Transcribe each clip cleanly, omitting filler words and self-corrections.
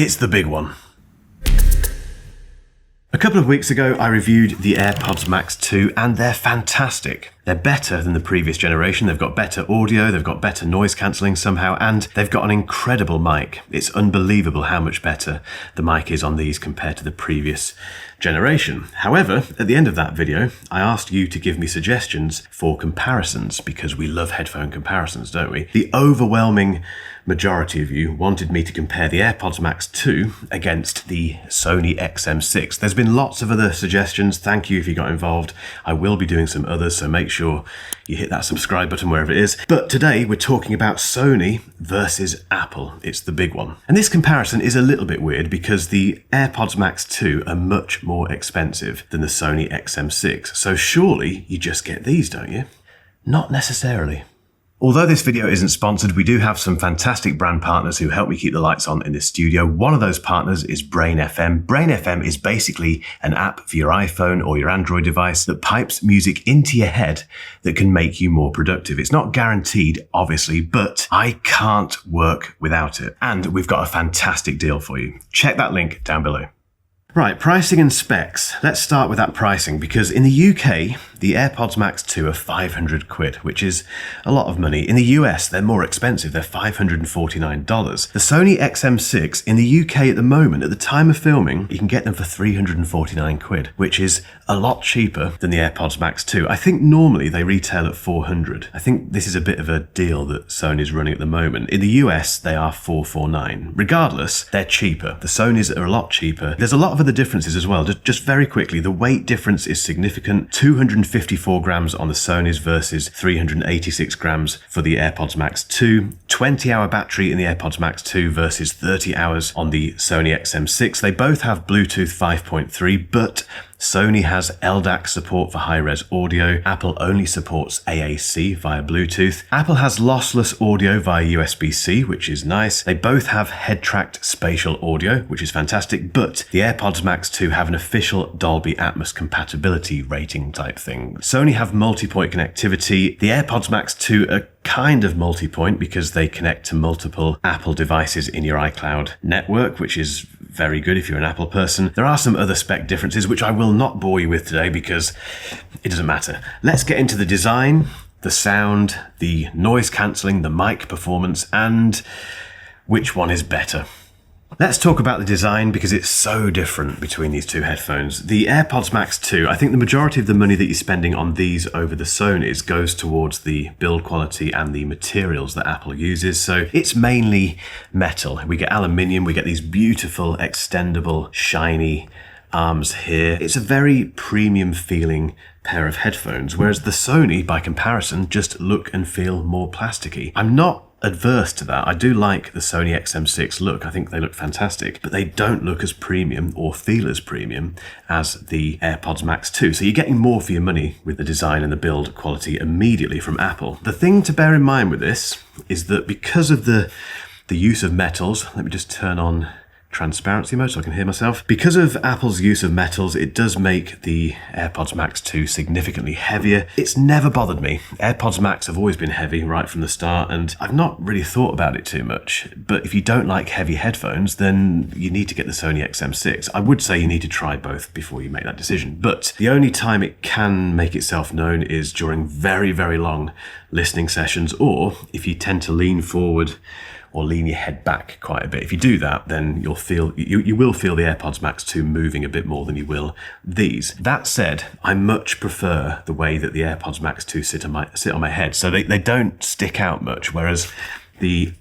It's the big one. A couple of weeks ago, I reviewed the AirPods Max 2, and they're fantastic. They're better than the previous generation. They've got better audio, they've got better noise cancelling somehow, and they've got an incredible mic. It's unbelievable how much better the mic is on these compared to the previous generation. However, at the end of that video, I asked you to give me suggestions for comparisons, because we love headphone comparisons, don't we? The overwhelming majority of you wanted me to compare the AirPods Max 2 against the Sony XM6. There's been lots of other suggestions. Thank you if you got involved. I will be doing some others, so make sure you hit that subscribe button wherever it is. But today we're talking about Sony versus Apple. It's the big one. And this comparison is a little bit weird because the AirPods Max 2 are much more expensive than the Sony XM6. So surely you just get these, don't you? Not necessarily. Although this video isn't sponsored, we do have some fantastic brand partners who help me keep the lights on in this studio. One of those partners is Brain FM. Brain FM is basically an app for your iPhone or your Android device that pipes music into your head that can make you more productive. It's not guaranteed, obviously, but I can't work without it. And we've got a fantastic deal for you. Check that link down below. Right, pricing and specs. Let's start with that pricing, because in the UK, the AirPods Max 2 are 500 quid, which is a lot of money. In the US, they're more expensive. They're $549. The Sony XM6 in the UK at the moment, at the time of filming, you can get them for 349 quid, which is a lot cheaper than the AirPods Max 2. I think normally they retail at 400. I think this is a bit of a deal that Sony's running at the moment. In the US, they are 449. Regardless, they're cheaper. The Sonys are a lot cheaper. There's a lot of other differences as well. Just very quickly, the weight difference is significant. 254 grams on the Sonys versus 386 grams for the AirPods Max 2. 20-hour battery in the AirPods Max 2 versus 30 hours on the Sony XM6. They both have Bluetooth 5.3, but Sony has LDAC support for high-res audio. Apple only supports AAC via Bluetooth. Apple has lossless audio via USB-C, which is nice. They both have head-tracked spatial audio, which is fantastic, but the AirPods Max 2 have an official Dolby Atmos compatibility rating type thing. Sony have multi-point connectivity. The AirPods Max 2 are kind of multi-point because they connect to multiple Apple devices in your iCloud network, which is very good if you're an Apple person. There are some other spec differences, which I will not bore you with today because it doesn't matter. Let's get into the design, the sound, the noise cancelling, the mic performance, and which one is better. Let's talk about the design because it's so different between these two headphones. The AirPods Max 2, I think the majority of the money that you're spending on these over the Sonys goes towards the build quality and the materials that Apple uses. So it's mainly metal. We get aluminium, we get these beautiful, extendable, shiny arms here. It's a very premium feeling pair of headphones, whereas the Sony, by comparison, just look and feel more plasticky. I'm not adverse to that. I do like the Sony XM6 look. I think they look fantastic, but they don't look as premium or feel as premium as the AirPods Max 2. So you're getting more for your money with the design and the build quality immediately from Apple. The thing to bear in mind with this is that because of the use of metals, let me just turn on transparency mode so I can hear myself. Because of Apple's use of metals, it does make the AirPods Max 2 significantly heavier. It's never bothered me. AirPods Max have always been heavy right from the start, and I've not really thought about it too much. But if you don't like heavy headphones, then you need to get the Sony XM6. I would say you need to try both before you make that decision. But the only time it can make itself known is during very, very long listening sessions, or if you tend to lean forward or lean your head back quite a bit. If you do that, then you will feel the AirPods Max 2 moving a bit more than you will these. That said, I much prefer the way that the AirPods Max 2 sit on my head. So they don't stick out much, whereas the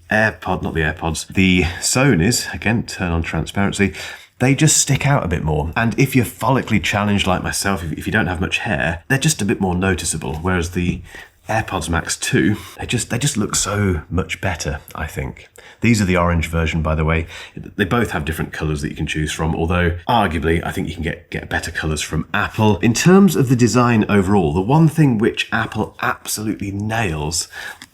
Sonys, again, turn on transparency, they just stick out a bit more. And if you're follically challenged like myself, if you don't have much hair, they're just a bit more noticeable, whereas the AirPods Max 2, they just look so much better, I think. These are the orange version, by the way. They both have different colours that you can choose from, although arguably I think you can get better colours from Apple. In terms of the design overall, the one thing which Apple absolutely nails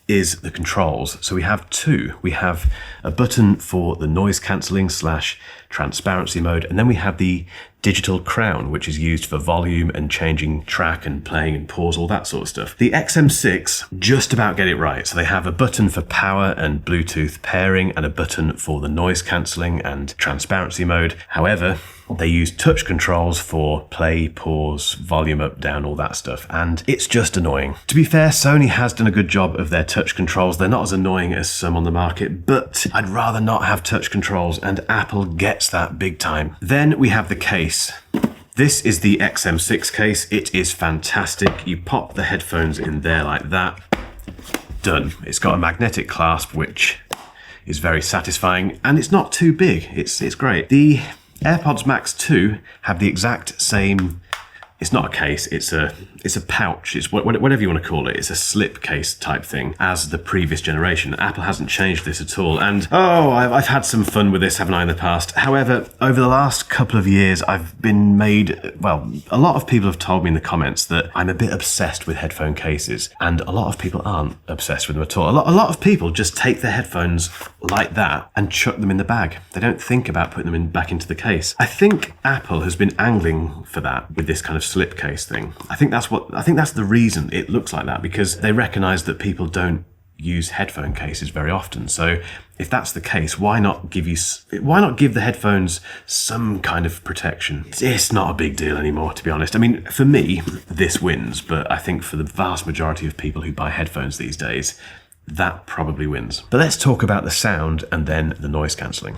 is the controls. So we have two. We have a button for the noise cancelling / transparency mode, and then we have the digital crown, which is used for volume and changing track and playing and pause, all that sort of stuff. The XM6 just about get it right. So they have a button for power and Bluetooth pairing and a button for the noise cancelling and transparency mode. However, they use touch controls for play, pause, volume up, down, all that stuff, and it's just annoying. To be fair, Sony has done a good job of their touch controls. They're not as annoying as some on the market, but I'd rather not have touch controls, and Apple gets that big time. Then we have the case. This is the XM6 case. It is fantastic. You pop the headphones in there like that. Done. It's got a magnetic clasp, which is very satisfying, and it's not too big. It's great. The AirPods Max 2 have the exact same, it's not a case, it's a pouch, it's whatever you want to call it, it's a slip case type thing as the previous generation. Apple hasn't changed this at all, and I've had some fun with this, haven't I, in the past. However, over the last couple of years, I've been made, well, a lot of people have told me in the comments that I'm a bit obsessed with headphone cases, and a lot of people aren't obsessed with them at all. A lot of people just take their headphones like that and chuck them in the bag. They don't think about putting them back into the case. I think Apple has been angling for that with this kind of slip case thing. I think that's the reason it looks like that, because they recognize that people don't use headphone cases very often. So if that's the case, why not give the headphones some kind of protection? It's not a big deal anymore, to be honest. I mean, for me, this wins, but I think for the vast majority of people who buy headphones these days, that probably wins. But let's talk about the sound and then the noise cancelling.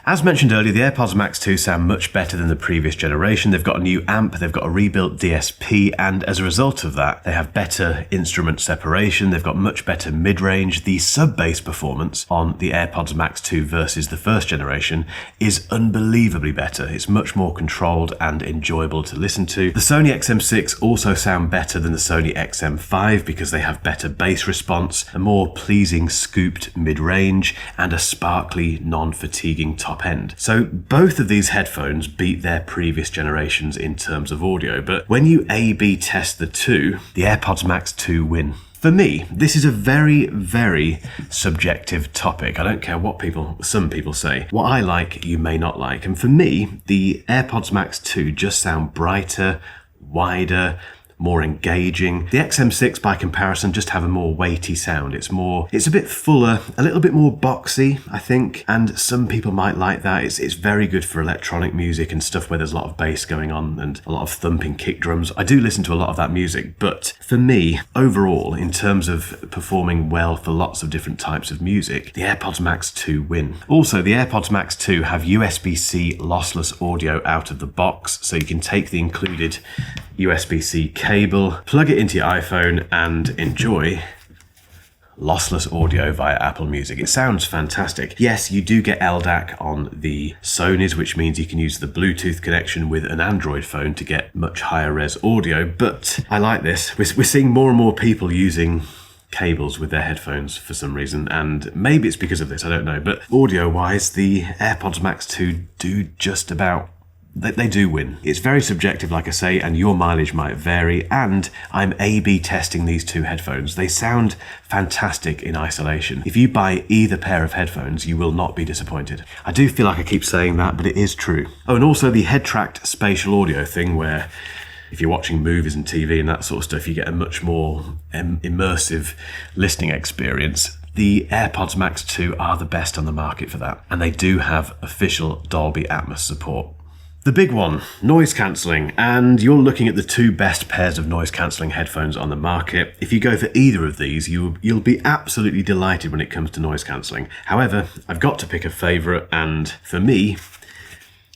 As mentioned earlier, the AirPods Max 2 sound much better than the previous generation. They've got a new amp, they've got a rebuilt DSP, and as a result of that, they have better instrument separation, they've got much better mid-range. The sub-bass performance on the AirPods Max 2 versus the first generation is unbelievably better. It's much more controlled and enjoyable to listen to. The Sony XM6 also sound better than the Sony XM5 because they have better bass response, a more pleasing scooped mid-range, and a sparkly, non-fatiguing top end. So both of these headphones beat their previous generations in terms of audio, but when you A/B test the two, the AirPods Max 2 win. For me, this is a very, very subjective topic. I don't care what some people say. What I like, you may not like. And for me, the AirPods Max 2 just sound brighter, wider, more engaging. The XM6 by comparison just have a more weighty sound. It's a bit fuller, a little bit more boxy, I think, and some people might like that. It's very good for electronic music and stuff where there's a lot of bass going on and a lot of thumping kick drums. I do listen to a lot of that music, but for me, overall, in terms of performing well for lots of different types of music, the AirPods Max 2 win. Also, the AirPods Max 2 have USB-C lossless audio out of the box, so you can take the included USB-C cable, plug it into your iPhone, and enjoy lossless audio via Apple Music. It sounds fantastic. Yes, you do get LDAC on the Sonys, which means you can use the Bluetooth connection with an Android phone to get much higher res audio, but I like this. We're seeing more and more people using cables with their headphones for some reason, and maybe it's because of this, I don't know, but audio-wise, the AirPods Max 2 do just about they do win. It's very subjective, like I say, and your mileage might vary, and I'm A/B testing these two headphones. They sound fantastic in isolation. If you buy either pair of headphones, you will not be disappointed. I do feel like I keep saying that, but it is true. Oh, and also the head-tracked spatial audio thing, where if you're watching movies and TV and that sort of stuff, you get a much more immersive listening experience. The AirPods Max 2 are the best on the market for that, and they do have official Dolby Atmos support. The big one, noise cancelling, and you're looking at the two best pairs of noise cancelling headphones on the market. If you go for either of these, you'll be absolutely delighted when it comes to noise cancelling. However, I've got to pick a favourite, and for me,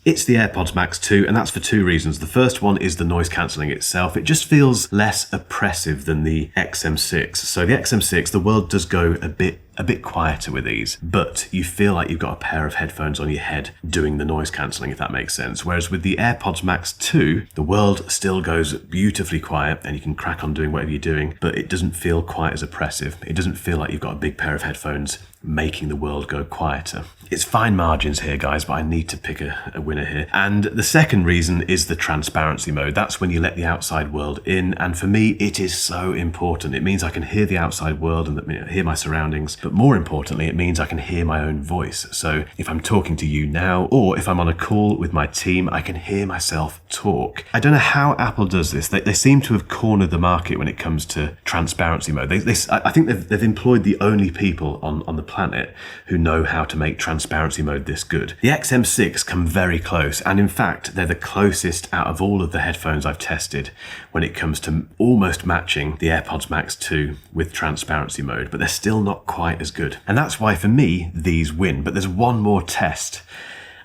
it's the AirPods Max 2, and that's for two reasons. The first one is the noise cancelling itself. It just feels less oppressive than the XM6. So the XM6, the world does go a bit quieter with these, but you feel like you've got a pair of headphones on your head doing the noise cancelling, if that makes sense. Whereas with the AirPods Max 2, the world still goes beautifully quiet and you can crack on doing whatever you're doing, but it doesn't feel quite as oppressive. It doesn't feel like you've got a big pair of headphones making the world go quieter. It's fine margins here, guys, but I need to pick a winner here. And the second reason is the transparency mode. That's when you let the outside world in, and for me, it is so important. It means I can hear the outside world and hear my surroundings. But but more importantly, it means I can hear my own voice. So if I'm talking to you now, or if I'm on a call with my team, I can hear myself talk. I don't know how Apple does this. They seem to have cornered the market when it comes to transparency mode. I think they've employed the only people on the planet who know how to make transparency mode this good. The XM6 come very close, and in fact, they're the closest out of all of the headphones I've tested when it comes to almost matching the AirPods Max 2 with transparency mode, but they're still not quite as good. And that's why, for me, these win. But there's one more test,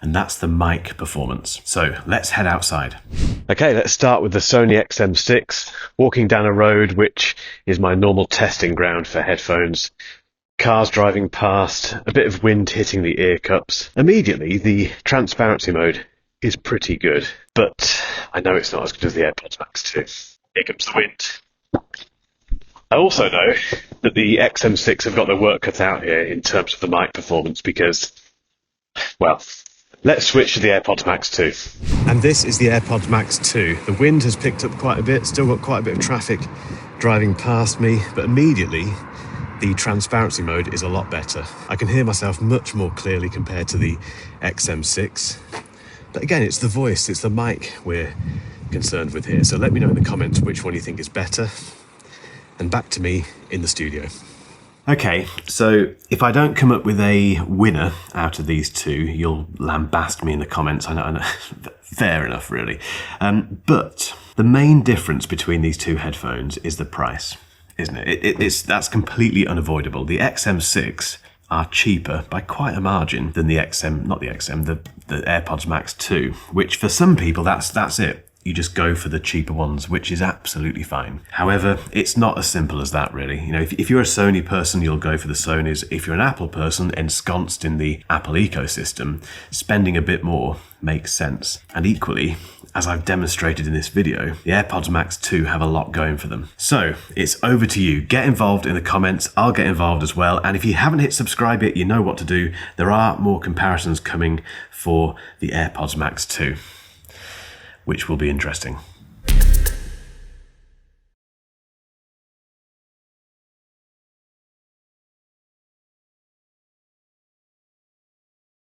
and that's the mic performance. So let's head outside. Okay, let's start with the Sony XM6, walking down a road which is my normal testing ground for headphones. Cars driving past, a bit of wind hitting the ear cups. Immediately, the transparency mode is pretty good, but I know it's not as good as the AirPods Max 2. Here comes the wind. I also know that the XM6 have got their work cut out here in terms of the mic performance because, well, let's switch to the AirPods Max 2. And this is the AirPods Max 2. The wind has picked up quite a bit, still got quite a bit of traffic driving past me, but immediately the transparency mode is a lot better. I can hear myself much more clearly compared to the XM6. But again, it's the voice, it's the mic we're concerned with here. So let me know in the comments which one you think is better. And back to me in the studio. Okay, so if I don't come up with a winner out of these two, you'll lambast me in the comments. I know. Fair enough, really. But the main difference between these two headphones is the price, isn't it? That's completely unavoidable. The XM6 are cheaper by quite a margin than the AirPods Max 2, which for some people, that's it. You just go for the cheaper ones, which is absolutely fine. However, it's not as simple as that, really. You know, if you're a Sony person, you'll go for the Sonys. If you're an Apple person ensconced in the Apple ecosystem, spending a bit more makes sense. And equally, as I've demonstrated in this video, the AirPods Max 2 have a lot going for them. So it's over to you. Get involved in the comments. I'll get involved as well. And if you haven't hit subscribe yet, you know what to do. There are more comparisons coming for the AirPods Max 2. Which will be interesting.